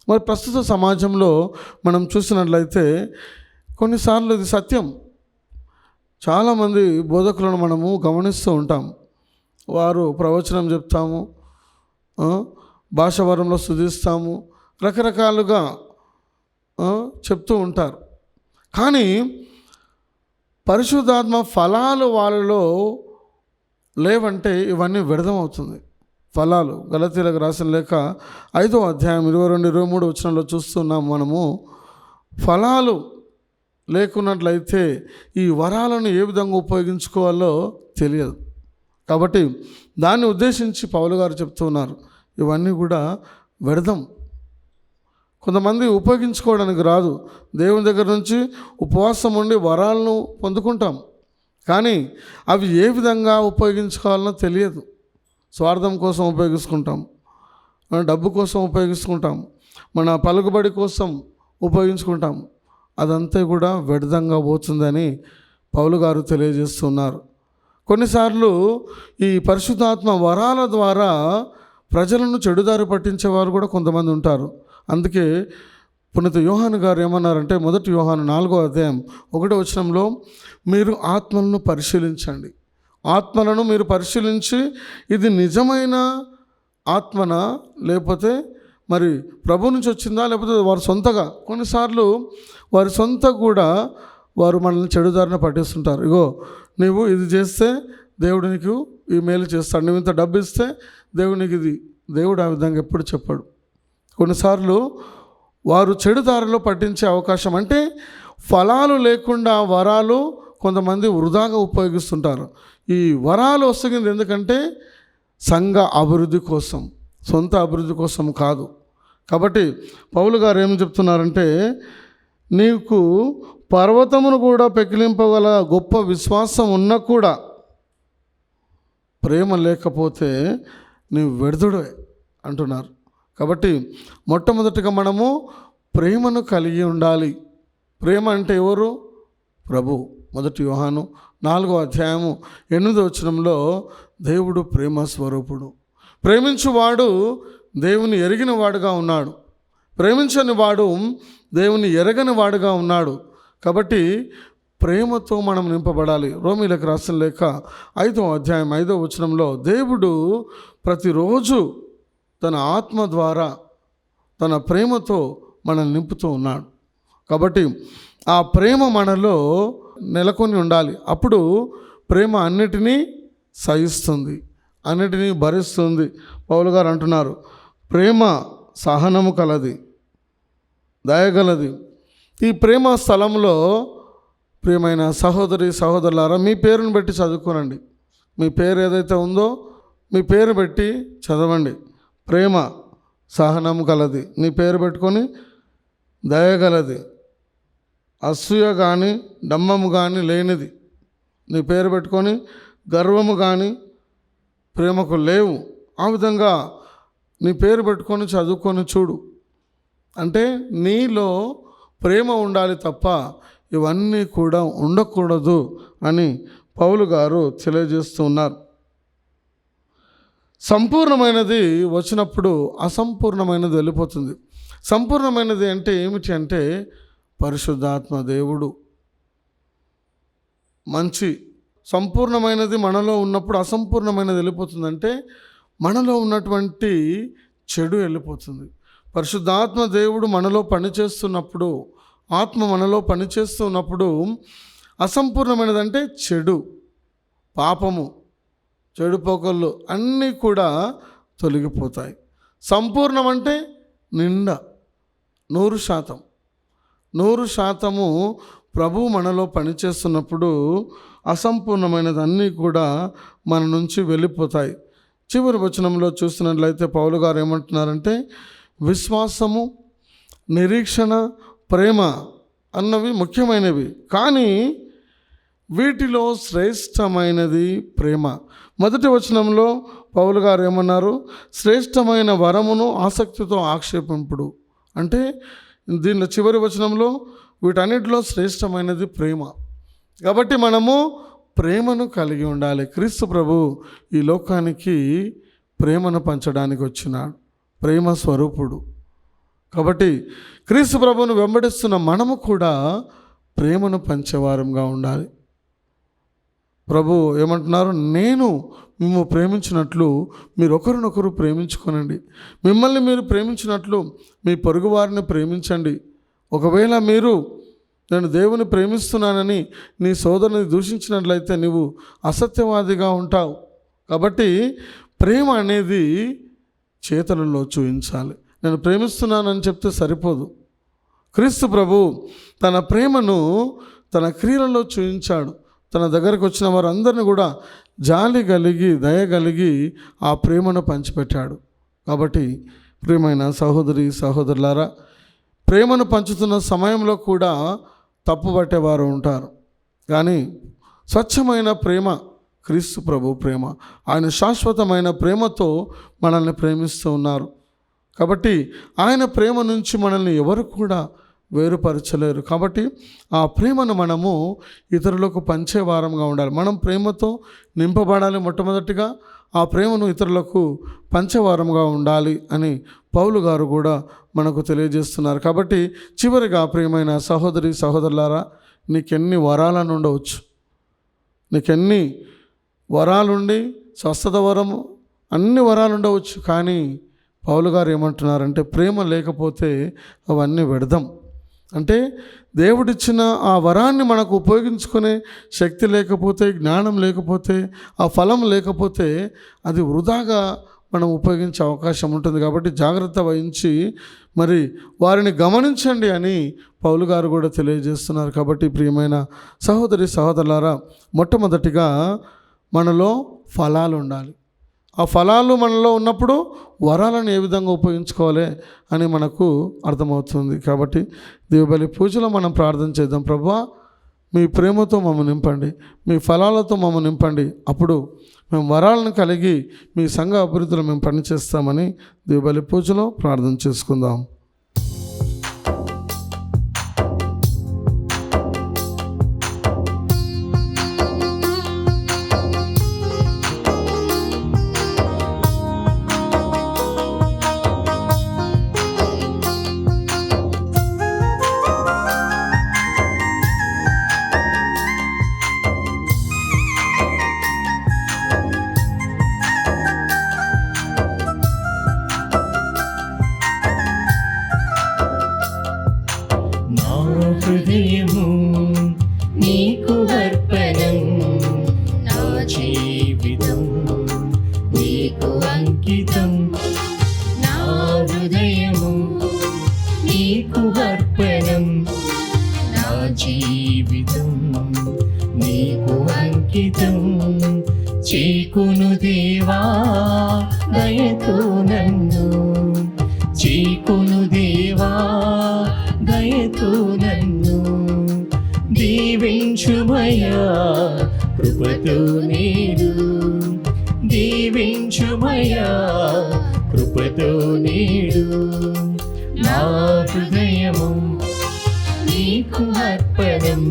మరి ప్రస్తుత సమాజంలో మనం చూసినట్లయితే కొన్నిసార్లు ఇది సత్యం. చాలామంది బోధకులను మనము గమనిస్తూ ఉంటాం. వారు ప్రవచనం చెప్తాము, భాష వరంలో స్తుతిస్తాము, రకరకాలుగా చెప్తూ ఉంటారు. కానీ పరిశుద్ధాత్మ ఫలాలు వాళ్ళలో లేవంటే ఇవన్నీ వ్యర్థమవుతుంది. ఫలాలు గలతీలకు రాసిన లేఖ 5వ అధ్యాయం 22-23 వచనంలో చూస్తున్నాం. మనము ఫలాలు లేకున్నట్లయితే ఈ వరాలను ఏ విధంగా ఉపయోగించుకోవాలో తెలియదు. కాబట్టి దాన్ని ఉద్దేశించి పౌలు గారు చెప్తున్నారు, ఇవన్నీ కూడా వ్యర్థం. కొంతమంది ఉపయోగించుకోవడానికి రాదు. దేవుని దగ్గర నుంచి ఉపవాసం ఉండి వరాలను పొందుకుంటాం, కానీ అవి ఏ విధంగా ఉపయోగించుకోవాలనో తెలియదు. స్వార్థం కోసం ఉపయోగించుకుంటాం, మన డబ్బు కోసం ఉపయోగించుకుంటాం, మన పలుకుబడి కోసం ఉపయోగించుకుంటాం. అదంతా కూడా వ్యర్థంగా పోతుందని పౌలు గారు తెలియజేస్తున్నారు. కొన్నిసార్లు ఈ పరిశుద్ధాత్మ వరాల ద్వారా ప్రజలను చెడుదారి పట్టించేవారు కూడా కొంతమంది ఉంటారు. అందుకే పునీత యోహాను గారు ఏమన్నారంటే, 1 యోహాను 4వ అధ్యాయం 1వ వచనంలో, మీరు ఆత్మలను పరిశీలించండి, ఆత్మలను మీరు పరిశీలించి ఇది నిజమైన ఆత్మనా లేకపోతే మరి ప్రభు నుంచి వచ్చిందా లేకపోతే వారి సొంతగా. కొన్నిసార్లు వారి సొంత కూడా వారు మనల్ని చెడుదారిన పట్టిస్తుంటారు. ఇగో నీవు ఇది చేస్తే దేవుడు నీకు ఈ మేలు చేస్తాడు, నువ్వు ఇంత డబ్బు ఇస్తే దేవుడు నీకు ఇది. దేవుడు ఆ విధంగా ఎప్పుడు చెప్పాడు. కొన్నిసార్లు వారు చెడుదారిలో పట్టించే అవకాశం, అంటే ఫలాలు లేకుండా వరాలు కొంతమంది వృధాగా ఉపయోగిస్తుంటారు. ఈ వరాలు వస్తుంది ఎందుకంటే సంఘ అభివృద్ధి కోసం, సొంత అభివృద్ధి కోసం కాదు. కాబట్టి పౌలు గారు ఏం చెప్తున్నారంటే, నీకు పర్వతమును కూడా పెకిలింపగల గొప్ప విశ్వాసం ఉన్నా కూడా ప్రేమ లేకపోతే నీవు వ్యర్థుడే అంటున్నారు. కాబట్టి మొట్టమొదటిగా మనము ప్రేమను కలిగి ఉండాలి. ప్రేమ అంటే ఎవరు? ప్రభు. 1 యోహాను 4వ అధ్యాయము 8వ వచనంలో, దేవుడు ప్రేమ స్వరూపుడు, ప్రేమించువాడు దేవుని ఎరిగిన వాడుగా ఉన్నాడు, ప్రేమించని వాడు దేవుని ఎరగని వాడుగా ఉన్నాడు. కాబట్టి ప్రేమతో మనం నింపబడాలి. రోమీలకు రాసిన లేఖ 5వ అధ్యాయం 5వ వచనంలో, దేవుడు ప్రతిరోజు తన ఆత్మ ద్వారా తన ప్రేమతో మనల్ని నింపుతూ ఉన్నాడు. కాబట్టి ఆ ప్రేమ మనలో నెలకొని ఉండాలి. అప్పుడు ప్రేమ అన్నిటినీ సహిస్తుంది, అన్నిటినీ భరిస్తుంది. పౌలు గారు అంటున్నారు, ప్రేమ సహనము కలది, దయగలది. ఈ ప్రేమ స్థలంలో ప్రియమైన సహోదరి సహోదరులారా, మీ పేరును బట్టి చదువుకోనండి. మీ పేరు ఏదైతే ఉందో మీ పేరు పెట్టి చదవండి. ప్రేమ సహనము కలది, నీ పేరు పెట్టుకొని దయగలది, అసూయ కానీ డంబము కానీ లేనిది. నీ పేరు పెట్టుకొని గర్వము కానీ ప్రేమకు లేవు. ఆ విధంగా నీ పేరు పెట్టుకొని చదువుకొని చూడు. అంటే నీలో ప్రేమ ఉండాలి తప్ప ఇవన్నీ కూడా ఉండకూడదు అని పౌలు గారు తెలియజేస్తూ ఉన్నారు. సంపూర్ణమైనది వచ్చినప్పుడు అసంపూర్ణమైనది వెళ్ళిపోతుంది. సంపూర్ణమైనది అంటే ఏమిటి అంటే పరిశుద్ధాత్మ దేవుడు మంచి. సంపూర్ణమైనది మనలో ఉన్నప్పుడు అసంపూర్ణమైనది వెళ్ళిపోతుందంటే మనలో ఉన్నటువంటి చెడు వెళ్ళిపోతుంది. పరిశుద్ధాత్మ దేవుడు మనలో పనిచేస్తున్నప్పుడు, ఆత్మ మనలో పనిచేస్తున్నప్పుడు అసంపూర్ణమైనది అంటే చెడు, పాపము, చెడు పోకళ్ళు అన్నీ కూడా తొలగిపోతాయి. సంపూర్ణం అంటే నిండా 100%. 100% ప్రభువు మనలో పనిచేస్తున్నప్పుడు అసంపూర్ణమైనది అన్నీ కూడా మన నుంచి వెళ్ళిపోతాయి. చివరి వచనంలో చూస్తున్నట్లయితే పౌలు గారు ఏమంటున్నారంటే విశ్వాసము, నిరీక్షణ, ప్రేమ అన్నవి ముఖ్యమైనవి, కానీ వీటిలో శ్రేష్టమైనది ప్రేమ. మొదటి వచనంలో పౌలు గారు ఏమన్నారు? శ్రేష్టమైన వరమును ఆసక్తితో ఆక్షేపింపుడు. అంటే దీనిలో చివరి వచనంలో వీటన్నిటిలో శ్రేష్టమైనది ప్రేమ. కాబట్టి మనము ప్రేమను కలిగి ఉండాలి. క్రీస్తు ప్రభు ఈ లోకానికి ప్రేమను పంచడానికి వచ్చినాడు, ప్రేమ స్వరూపుడు. కాబట్టి క్రీస్తు ప్రభువును వెంబడిస్తున్న మనము కూడా ప్రేమను పంచేవారంగా ఉండాలి. ప్రభు ఏమంటున్నారు? నేను మిమ్మల్ని ప్రేమించినట్లు మీరు ఒకరినొకరు ప్రేమించుకోనండి. మిమ్మల్ని మీరు ప్రేమించినట్లు మీ పొరుగు వారిని ప్రేమించండి. ఒకవేళ మీరు నేను దేవుని ప్రేమిస్తున్నానని నీ సోదరుని దూషించినట్లయితే నీవు అసత్యవాదిగా ఉంటావు. కాబట్టి ప్రేమ అనేది చేతలలో చూపించాలి. నేను ప్రేమిస్తున్నానని చెప్తే సరిపోదు. క్రీస్తు ప్రభు తన ప్రేమను తన క్రియలలో చూపించాడు. తన దగ్గరకు వచ్చిన వారందరినీ కూడా జాలి కలిగి, దయ కలిగి ఆ ప్రేమను పంచిపెట్టాడు. కాబట్టి ప్రియమైన సహోదరి సహోదరులారా, ప్రేమను పంచుతున్న సమయంలో కూడా తప్పుపట్టేవారు ఉంటారు. కానీ స్వచ్ఛమైన ప్రేమ క్రీస్తు ప్రభు ప్రేమ. ఆయన శాశ్వతమైన ప్రేమతో మనల్ని ప్రేమిస్తూ ఉన్నారు. కాబట్టి ఆయన ప్రేమ నుంచి మనల్ని ఎవరు కూడా వేరుపరచలేరు. కాబట్టి ఆ ప్రేమను మనము ఇతరులకు పంచే వారంగా ఉండాలి. మనం ప్రేమతో నింపబడాలి. మొట్టమొదటిగా ఆ ప్రేమను ఇతరులకు పంచేవారంగా ఉండాలి అని పౌలు గారు కూడా మనకు తెలియజేస్తున్నారు. కాబట్టి చివరిగా ప్రియమైన సహోదరి సహోదరులారా, నీకెన్ని వరాలను ఉండవచ్చు, నీకెన్ని వరాలుండి స్వస్థత వరము అన్ని వరాలు ఉండవచ్చు, కానీ పౌలు గారు ఏమంటున్నారంటే ప్రేమ లేకపోతే అవన్నీ వ్యర్థం. అంటే దేవుడిచ్చిన ఆ వరాన్ని మనకు ఉపయోగించుకునే శక్తి లేకపోతే, జ్ఞానం లేకపోతే, ఆ ఫలం లేకపోతే అది వృధాగా మనం ఉపయోగించే అవకాశం ఉంటుంది. కాబట్టి జాగ్రత్త వహించి మరి వారిని గమనించండి అని పౌలు గారు కూడా తెలియజేస్తున్నారు. కాబట్టి ప్రియమైన సహోదరి సహోదరులారా, మొట్టమొదటిగా మనలో ఫలాలు ఉండాలి. ఆ ఫలాలు మనలో ఉన్నప్పుడు వరాలను ఏ విధంగా ఉపయోగించుకోవాలి అని మనకు అర్థమవుతుంది. కాబట్టి దీవబలి పూజలో మనం ప్రార్థన చేద్దాం. ప్రభువా, మీ ప్రేమతో మమ్మల్ని నింపండి, మీ ఫలాలతో మమ్మల్ని నింపండి. అప్పుడు మేము వరాలను కలిగి మీ సంఘ అభివృద్ధిలో మేము పనిచేస్తామని దీవబలి పూజలో ప్రార్థన చేసుకుందాం. హృదయము నీకు అర్పణం, నా జీవితం నీకు అంకితం. నా హృదయము నీకు అర్పణం, నా జీవితం నీకు అంకితం. చీకును దేవా దయతో నన్ను, చీకును దేవా దయతో నన్ను దీవించుమయ్యా కృపతో నేడు, దీవించుమయ్యా కృపతో నేడు నా హృదయము నీకు అర్పణం,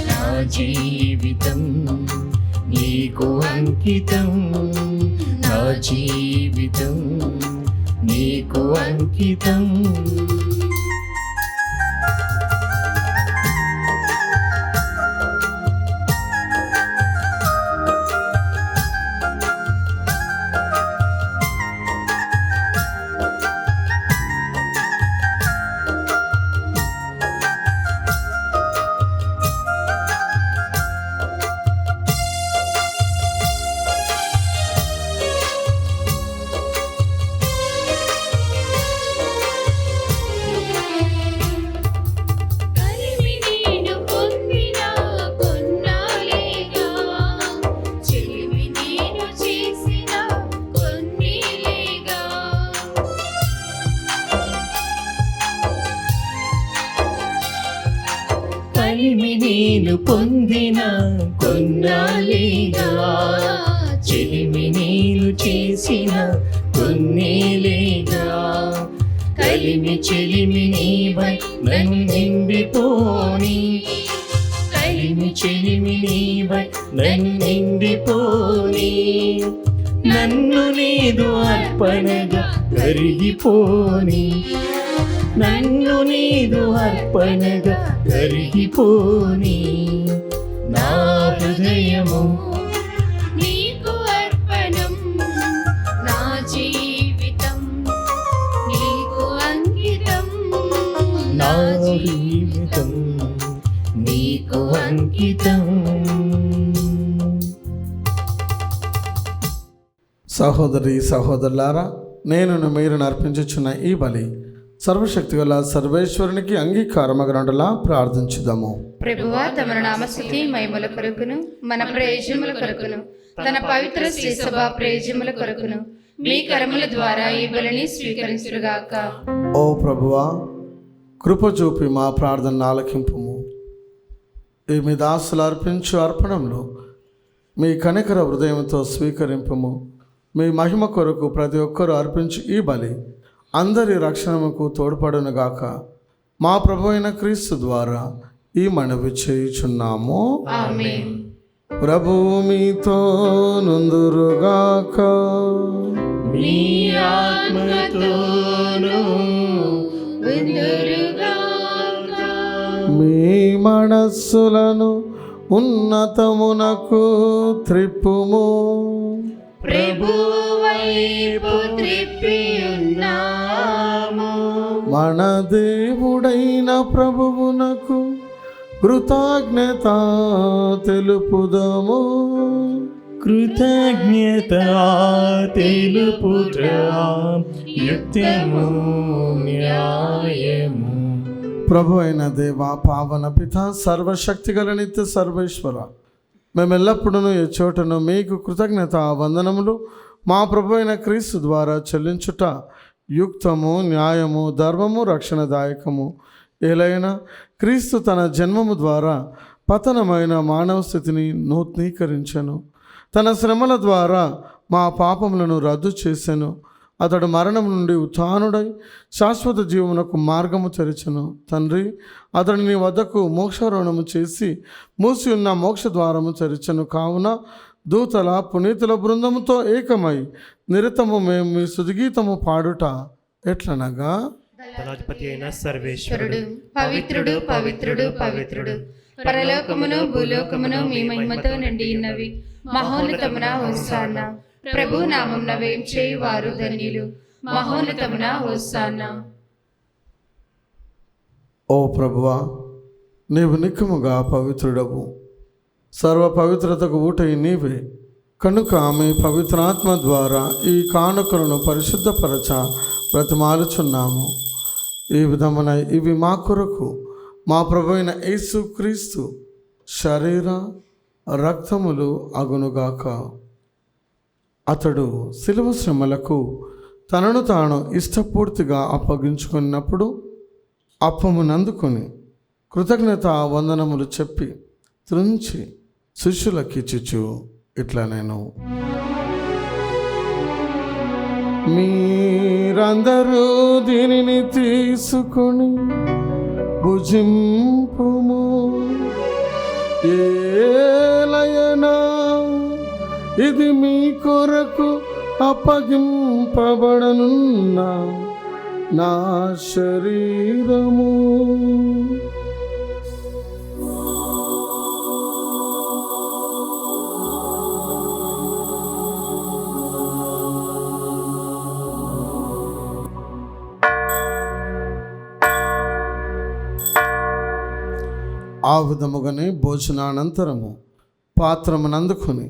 నా జీవితం నీకు అంకితం, నా జీవితం నీకు అంకితం. కలిమి నేను పొందిన కొన్నాళ్ళేగా, చెలిమి నేను చేసిన కొన్నేళ్ళేగా. కలిమి నేను పొందిన కొన్నాళ్ళేగా, చెలిమి నేను చేసిన కొన్నేళ్ళేగా. కలిమి చెలిమి నీవై నన్ను నిండిపోని, కలిమి చెలిమి నీవై నన్ను నిండిపోని. నన్ను నీదు అర్పణగా కరిగిపోని, నన్ను నీదు అర్పణగా కరిగిపోని. నా హృదయము నీకు అర్పణం, నా జీవితం నీకు అంకితం, నా జీవితం నీకు అంకితం. సహోదరి సహోదరులారా, నేను మీరు అర్పించుచున్న ఈ బలి సర్వశక్తిగల సర్వేశ్వరునికి అంగీకారమగనలా ప్రార్థించుదాము. ప్రభువా తమ నామస్తుతి మహిమల కొరకును మన ప్రయోజనముల కొరకును తన పవిత్ర శ్రీ సభ ప్రయోజనముల కొరకును మీ కరముల ద్వారా ఈ బలిని స్వీకరించుగాక. ఓ ప్రభువా, కృప చూపి మా ప్రార్థన ఆలకింపుము. ఈ మీ దాసులు అర్పించు అర్పణంలో మీ కనికర హృదయంతో స్వీకరింపుము. మీ మహిమ కొరకు ప్రతి ఒక్కరూ అర్పించు ఈ బలి అందరి రక్షణకు తోడ్పడునుగాక. మా ప్రభు అయిన క్రీస్తు ద్వారా ఈ మనవి చేయుచున్నాము. ఆమేన్. ప్రభువు మీతో నుందురుగాక. మీ ఆత్మతోను విందురుగాక. మీ మనస్సులను ఉన్నతమునకు త్రిప్పుము. ప్రభువు వైపు త్రిప్పి ఉన్నాము. మన దేవుడైన ప్రభువునకు కృతజ్ఞత తెలుపుదము. కృతజ్ఞత తెలుపుట యుక్తము న్యాయము. ప్రభు అయిన దేవ, పావన పిత, సర్వశక్తిగల నిత్య సర్వేశ్వర, మేము ఎల్లప్పుడూ ఈ చోటను మీకు కృతజ్ఞత వందనములు మా ప్రభు అయిన క్రీస్తు ద్వారా చెల్లించుట యుక్తము, న్యాయము, ధర్మము, రక్షణదాయకము. ఏలైనా క్రీస్తు తన జన్మము ద్వారా పతనమైన మానవ స్థితిని నూతనీకరించెను. తన శ్రమల ద్వారా మా పాపములను రద్దు చేసెను. అతడు మరణం నుండి ఉత్థానుడై శాశ్వత జీవమునకు మార్గము తెరిచెను. తండ్రి, అతడు నీ వద్దకు మోక్షారోహణము చేసి మూసి ఉన్న మోక్ష ద్వారము తెరిచెను. కావున దూతల పునీతుల బృందముతో ఏకమై నిరతము మేము మీ స్తుతిగీతము పాడుట ఎట్లనగా, దళాధిపతి అయిన సర్వేశ్వరుడు పవిత్రుడు పవిత్రుడు పవిత్రుడు, పరలోకమును భూలోకమును మీ మహిమతో నిండి ఉన్నవి. మహోన్నతమున హోసానా. ప్రభు నామమున వేం చేయువారు ధన్యులు. మహోన్నతమున హోసానా. ఓ ప్రభువా, నీవు నిక్కముగా పవిత్రుడవు, సర్వ పవిత్రతకు ఊటై నీవే. కనుక మీ పవిత్రాత్మ ద్వారా ఈ కానుకలను పరిశుద్ధపరచ బ్రతిమాలుచున్నాము. ఈ విధమున ఇవి మా కొరకు మా ప్రభు అయిన యేసు క్రీస్తు శరీర రక్తములు అగునుగాక. అతడు శిలువ శ్రమలకు తనను తాను ఇష్టపూర్తిగా అప్పగించుకున్నప్పుడు అప్పమునందుకొని కృతజ్ఞత వందనములు చెప్పి త్రుంచి శిష్యులకిచ్చుచు ఇట్లా, నేను మీరందరూ దీనిని తీసుకొని భుజింపుము. ఏలయనా ఇది మీ కొరకు అప్పగింపబడనున్న నా శరీరము. ఆ విధముగానే భోజనానంతరము పాత్రమునందుకొని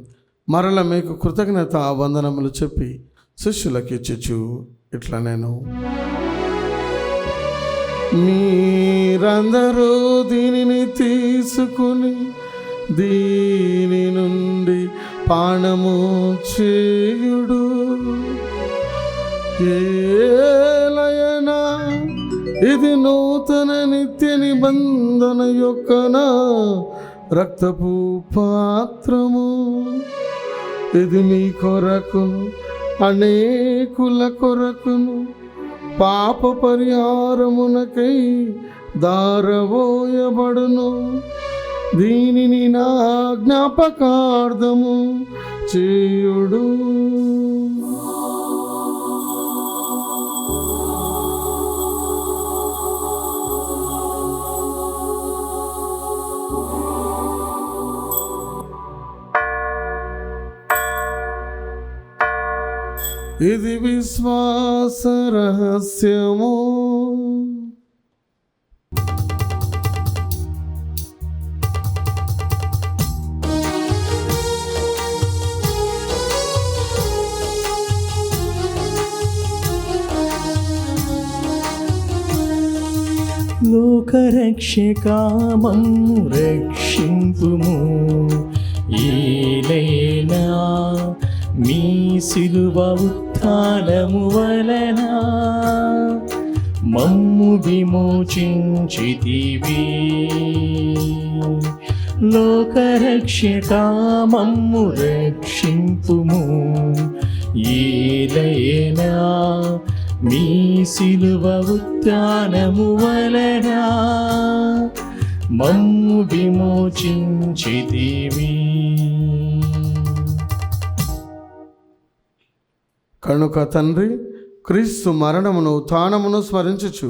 మరల మీకు కృతజ్ఞత వందనములు చెప్పి శిష్యులకి ఇచ్చుచు ఇట్లా నేను, మీరందరూ దీనిని తీసుకుని దీని నుండి పానము చేయుడు. ఏలయనా ఇది నూతన నిత్య నిబంధన యొక్క నా రక్తపు పాత్రము. ఇది మీ కొరకును అనేకుల కొరకును పాప పరిహారమునకై దారవోయబడును. దీనిని నా జ్ఞాపకార్థము చేయుడు. ఇది విశ్వాస రహస్యము. లోకరక్షకామము రక్షింపుము. ఏలైనా మీ సిలువ ఉత్థానము వలన మమ్ము విమోచించితివి. లోకరక్షకామము రక్షింపుము. ఏలైనా మీ సిలువ ఉత్థానము వలన మమ్ము విమోచించితివి. కనుక తండ్రి, క్రీస్తు మరణమును ఉత్థానమును స్మరించుచు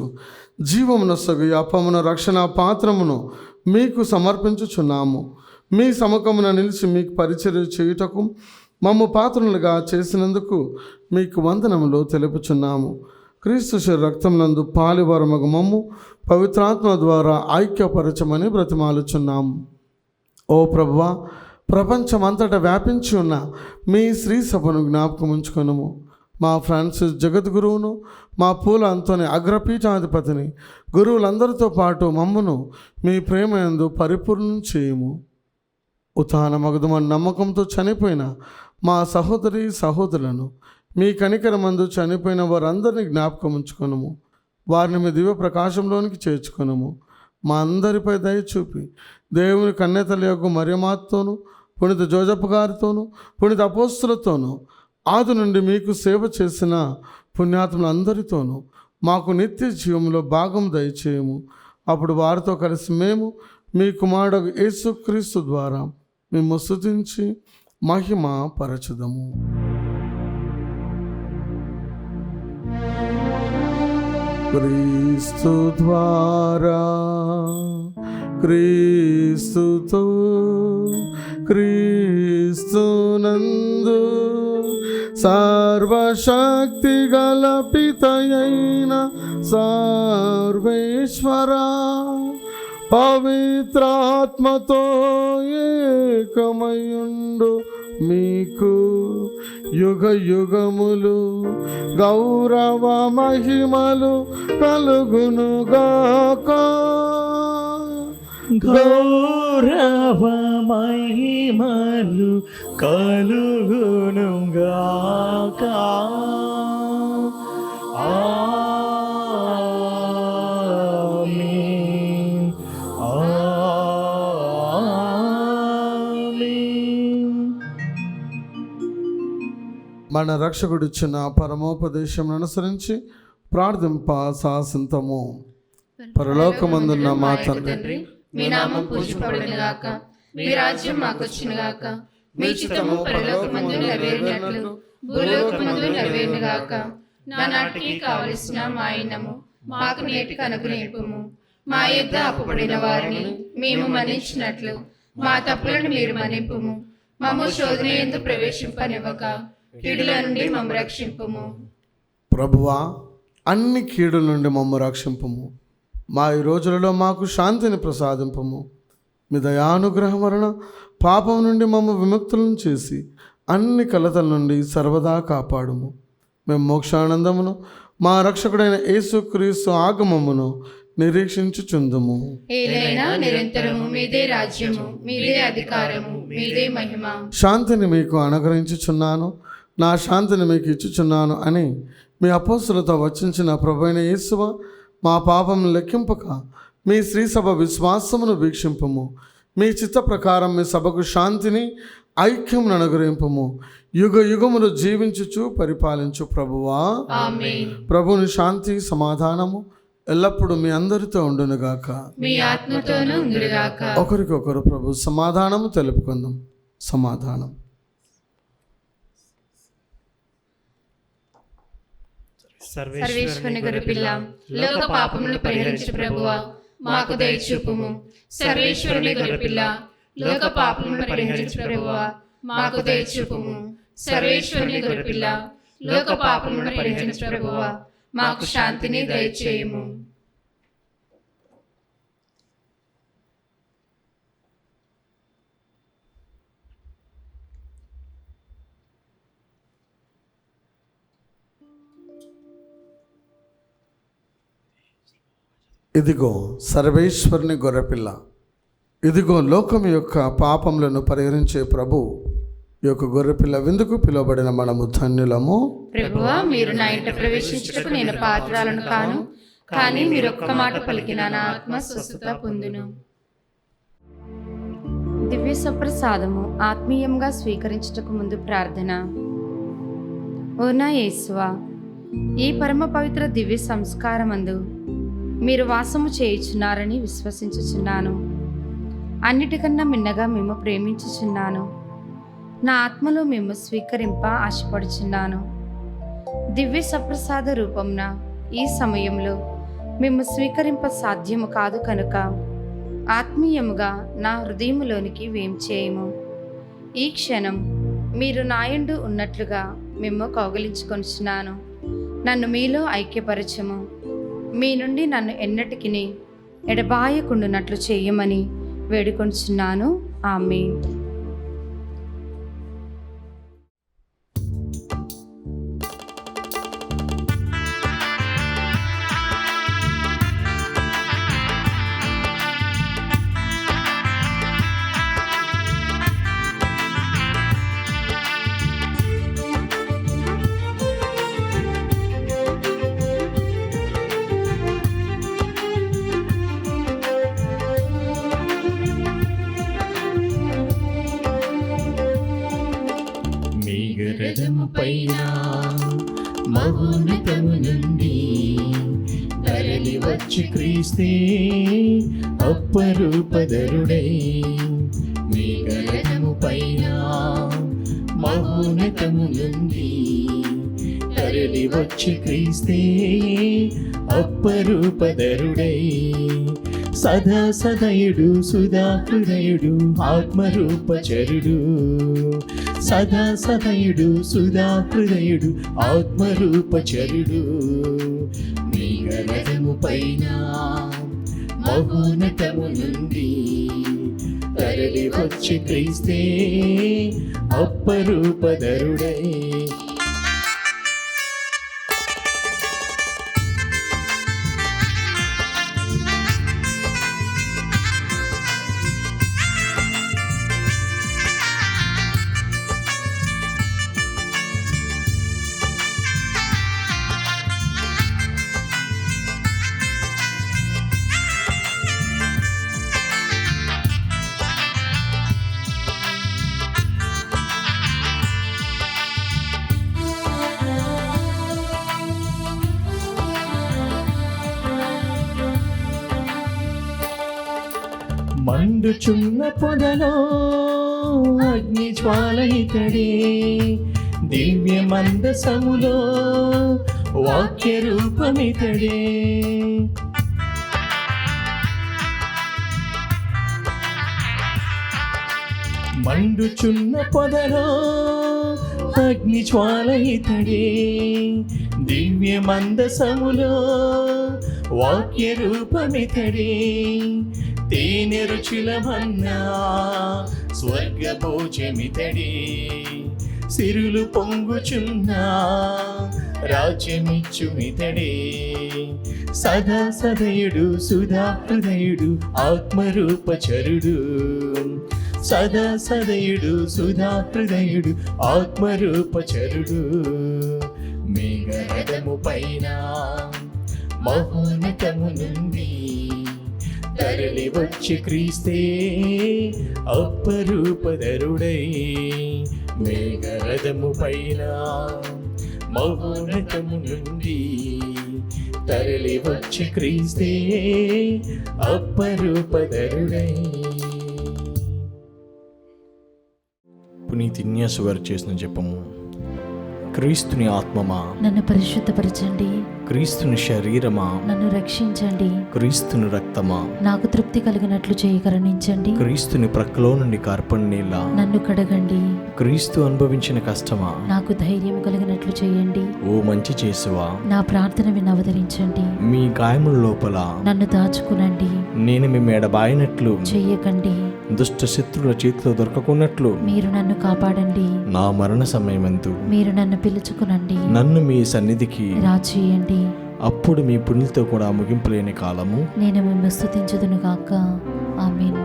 జీవమును సగు అప్పమును రక్షణ పాత్రమును మీకు సమర్పించుచున్నాము. మీ సముఖమున నిలిచి మీకు పరిచర్య చేయుటకు మమ్ము పాత్రలుగా చేసినందుకు మీకు వందనములు తెలుపుచున్నాము. క్రీస్తు శరీర రక్తమునందు పాలువారమగు మమ్ము పవిత్రాత్మ ద్వారా ఐక్యపరచమని బ్రతిమాలుచున్నాము. ఓ ప్రభువా, ప్రపంచమంతటా వ్యాపించి ఉన్న మీ శ్రీ సభను జ్ఞాపకం ఉంచుకొనుము. మా ఫ్రాన్సిస్ జగద్గురువును, మా పూల అంతోని అగ్రపీఠాధిపతిని, గురువులందరితో పాటు మమ్మను మీ ప్రేమయందు పరిపూర్ణం చేయుము. ఉత్థాన మగదుమని నమ్మకంతో చనిపోయిన మా సహోదరి సహోదరులను మీ కనికరమందు చనిపోయిన వారందరినీ జ్ఞాపకం ఉంచుకొనుము. వారిని మీ దివ్య ప్రకాశంలోనికి చేర్చుకొనుము. మా అందరిపై దయ చూపి దేవుని కన్యతల యొక్క మరియమాతోను, పునీత జోజప్ప గారితోను, పునీత అపోస్తులతోనూ, ఆది నుండి మీకు సేవ చేసిన పుణ్యాత్ములందరితోనూ మాకు నిత్య జీవంలో భాగం దయచేయము. అప్పుడు వారితో కలిసి మేము మీ కుమారుడు యేసుక్రీస్తు ద్వారా మేము స్తుతించి మహిమ పరచుదము. క్రీస్తు ద్వారా, క్రీస్తుతో, క్రీస్తునందు సర్వశక్తి గల పితయైన సర్వేశ్వర పవిత్రాత్మతో ఏకమయుండు మీకు యుగ యుగములు గౌరవ మహిమలు కలుగునుగాక. గౌరవ మహిమలు కలుగునుగాక. ఆమేన్. ఆమేన్. మన రక్షకుడిచ్చిన పరమోపదేశం అనుసరించి ప్రార్థింప సాహసింతము. పరలోకమందున్న మా తండ్రి, మీ నామం పూజింపబడునుగాక, మీ రాజ్యం మాకొచ్చునుగాక, మీ చిత్తము పరలోకమందు నెరవేరినట్లు భూలోకమందు నెరవేరునుగాక. నానాటికి కావలసిన మా అన్నము మాకు నేటికి అనుగ్రహింపుము. మా యొద్ద అప్పుబడిన వారిని మేము మన్నించినట్లు మా తప్పులను మీరు మన్నింపుము. మమ్ము శోధన యందు ప్రవేశింపనివ్వక కీడుల నుండి మమ్ము రక్షింపుము. ప్రభువా, అన్ని కీడుల నుండి మమ్ము రక్షింపుము. మా ఈ రోజులలో మాకు శాంతిని ప్రసాదింపము. మీ దయానుగ్రహం వలన పాపం నుండి మమ్ము విముక్తులను చేసి అన్ని కలతల నుండి సర్వదా కాపాడుము. మేము మోక్షానందమును మా రక్షకుడైన యేసుక్రీస్తు ఆగమమును నిరీక్షించుచుందుము. ఏలైనా నిరంతరము మీదే రాజ్యము, మీదే అధికారము, మీదే మహిమ. శాంతిని మీకు అనుగ్రహించుచున్నాను, నా శాంతిని మీకు ఇచ్చుచున్నాను అని మీ అపోస్తులతో వచించిన ప్రభువైన యేసువ, మా పాపం లెక్కింపక మీ శ్రీ సభ విశ్వాసమును వీక్షింపము. మీ చిత్త ప్రకారం మీ సభకు శాంతిని ఐక్యమును అనుగ్రహింపము. యుగ యుగములు జీవించుచు పరిపాలించు ప్రభువా. ఆమేన్. ప్రభుని శాంతి సమాధానము ఎల్లప్పుడూ మీ అందరితో ఉండునుగాక, మీ ఆత్మతోనూ ఉండుగాక. ఒకరికొకరు ప్రభు సమాధానము తెలుపుకుందాం. సమాధానం. సర్వేశ్వరుని గొర్రెపిల్ల, లోక పాపములను పరిహరించు ప్రభువా, మాకు దయచూపుము. సర్వేశ్వరుని గొర్రెపిల్ల, లోక పాపములను పరిహరించు ప్రభువా, మాకు దయచూపుము. సర్వేశ్వరుని గొర్రెపిల్ల, లోక పాపములను పరిహరించు ప్రభువా, మాకు శాంతిని దయచేయము. ఇదిగో సర్వేశ్వరుని గొర్రెపిల్ల, ఇదిగో లోకం యొక్క పాపములను పరిహరించే ప్రభు. ఈ యొక్క గొర్రెపిల్ల విందుకు పిలువబడిన మనము ధన్యులము. ప్రభువా, మీరు నా ఇంట ప్రవేశించుటకు నేను పాత్రాలను కాను, కానీ మీరు ఒక్క మాట పలికిన నా ఆత్మ స్వస్థత పొందును. దివ్య సప్రసాదము ఆత్మీయంగా స్వీకరించుటకు ముందు ప్రార్థన. ఓ నా యేసువా, ఈ పరమ పవిత్ర దివ్య సంస్కారమందు మీరు వాసము చేయుచున్నారని విశ్వసించుచున్నాను. అన్నిటికన్నా మిన్నగా మేము ప్రేమించుచున్నాను. నా ఆత్మలో మేము స్వీకరింప ఆశపడుచున్నాను. దివ్య సప్రసాద రూపంన ఈ సమయంలో మేము స్వీకరింప సాధ్యము కాదు కనుక ఆత్మీయముగా నా హృదయములోనికి వేంచేయము. ఈ క్షణం మీరు నాయందు ఉన్నట్లుగా మేము కౌగిలించుకొనిచున్నాను. నన్ను మీలో ఐక్యపరచము. మీ నుండి నన్ను ఎన్నటికిని ఎడబాయకుండునట్లు చేయమని వేడుకొంచున్నాను. ఆమేన్. మేఘరథము పైన మహోన్నతము నుండి తరలి వచ్చి క్రీస్తే అప్పరూపధరుడై. మేఘరథము పైన మహోన్నతము నుండి తరలి వచ్చి క్రీస్తే అప్పరూపధరుడై. సదా సదయుడు సుధా హృదయుడు ఆత్మరూపచరుడు. సదా సదయుడు సుధా హృదయుడు ఆత్మరూపచరుడు. మేఘరథము పైన మహోన్నతము నుండి తరలి వచ్చి క్రీస్తే అప్పరూపధరుడై. మండుచున్న పొదలో అగ్ని జ్వాల ఇతడే, దివ్య మందసములో వాక్య రూపమితడే. మండుచున్న పొదలో అగ్ని జ్వాల ఇతడే, దివ్య మందసములో వాక్య రూపమితడే. తేనె రుచుల మన్నా స్వర్గ భోజమితడే, సిరులు పొంగుచున్నా రాజ్యమిచ్చుమితడే. సదా సదయుడు సుధా హృదయుడు ఆత్మరూపచరుడు, సదా సదయుడు సుధా హృదయుడు ఆత్మరూపచరుడు. మేఘరథము పైన మహోన్నతము నుండి తరలి వచ్చి క్రీస్తే అపరూపధరుడై. మేఘరథము పైన మహోన్నతము నుండి తరలి వచ్చి క్రీస్తే అపరూపధరుడై. పునీత్ ఇన్యాసు గారు చేసిన జపము. క్రీస్తుని ఆత్మమా నన్ను పరిశుద్ధపరచండి, క్రీస్తుని శరీరమా నన్ను రక్షించండి, క్రీస్తుని రక్తమా నాకు తృప్తి కలిగినట్లు చేయకరణించండి, క్రీస్తుని ప్రక్కలో నుండి కార్పణ నీళ్ళ నన్ను కడగండి, క్రీస్తు అనుభవించిన కష్టమా నాకు ధైర్యం కలిగినట్లు చేయండి, ఓ మంచి చేసువా నా ప్రార్థన వినవదరించండి, మీ గాయముల లోపల నన్ను దాచుకునండి, నేను మీ ఎడబాయినట్లు చెయ్యకండి, దుష్ట శత్రుల చేతిలో దొరకకున్నట్లు మీరు నన్ను కాపాడండి, నా మరణ సమయమందు మీరు నన్ను పిలుచుకునండి, నన్ను మీ సన్నిధికి రాచేయండి, అప్పుడు మీ పుణ్యులతో కూడా ముగింపులేని కాలము నేను మిమ్మల్ని స్తుతించుదును గాక. ఆమేన్.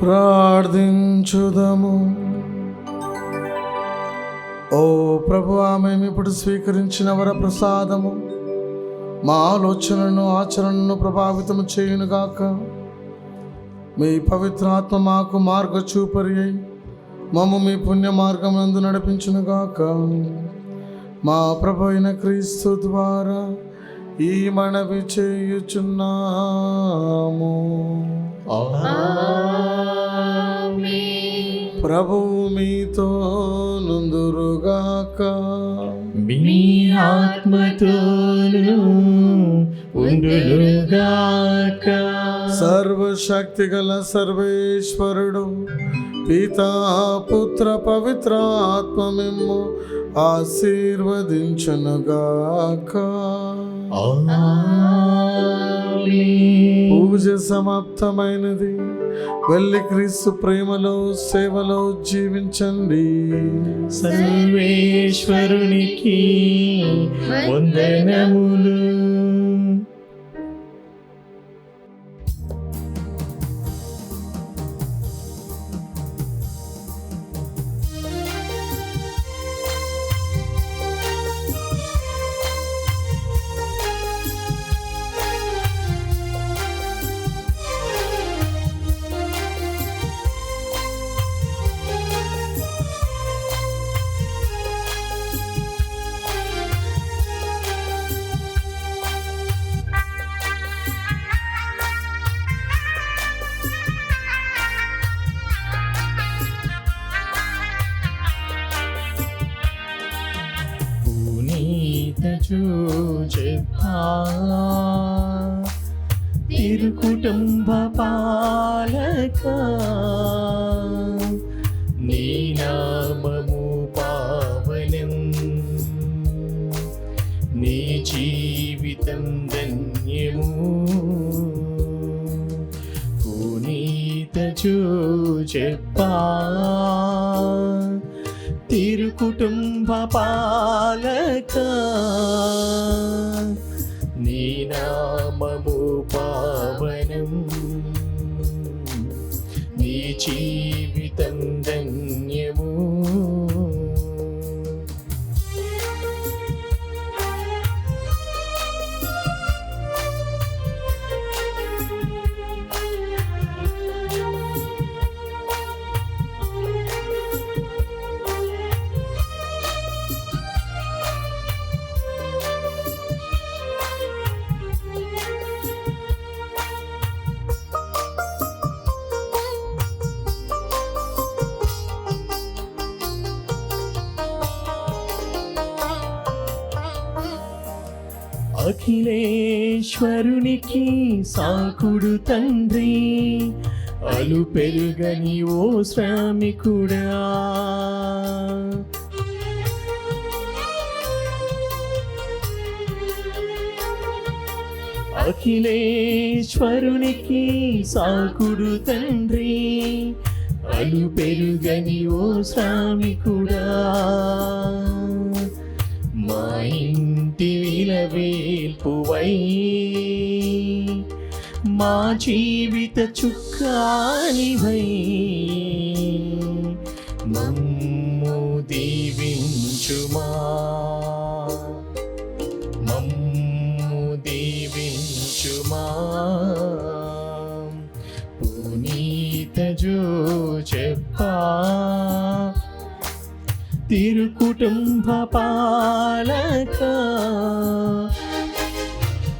ప్రార్థించుదము. ఓ ప్రభువా, మేము ఇప్పుడు స్వీకరించిన వరప్రసాదము మా ఆలోచనలను ఆచరణను ప్రభావితం చేయునుగాక. మీ పవిత్రాత్మ మాకు మార్గచూపరి అయి మమ్ము మీ పుణ్య మార్గమునందు నడిపించునుగాక. మా ప్రభు అయిన క్రీస్తు ద్వారా ఈ మనవి చేయుచున్నాము. ప్రభువు మీతో నుందురుగాక. మీ ఆత్మతోను ఉండునుగాక. సర్వశక్తి గల సర్వేశ్వరుడు పితా పుత్ర పవిత్ర ఆత్మ మిమ్ము ఆశీర్వదించునుగాక. పూజ సమాప్తమైనది. వెళ్ళి క్రీస్తు ప్రేమలో సేవలో జీవించండి. సర్వేశ్వరునికి వందనములు. తిరుకుటుంబ పాలక నీ నామము పావనం, నీ జీవితం ధన్యము. పునీత చెప్పా తిరుకుటుంబ పాలక నీ నామము పావనం, నీ జీవితం ధన్యము. అఖిలేశ్వరునికి సాకుడు తండ్రి, అలు పెరుగని ఓ శ్రామికుడా. అఖిలేశ్వరునికి సాకుడు తండ్రి, అలు పెరుగని ఓ శ్రామికుడా. మా ఇంటి విలవేల్పువై, మా జీవిత చుక్కానివై, మమ్ము దీవించుమా, మమ్ము దీవించుమా. పునీత జోసెఫా, తిరు కుటుంబ పాలక,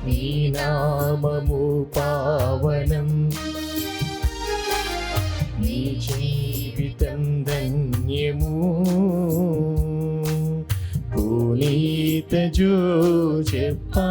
నీ నామము పావనం, నీ జీవితం ధన్యము. పునీత జోసెఫా,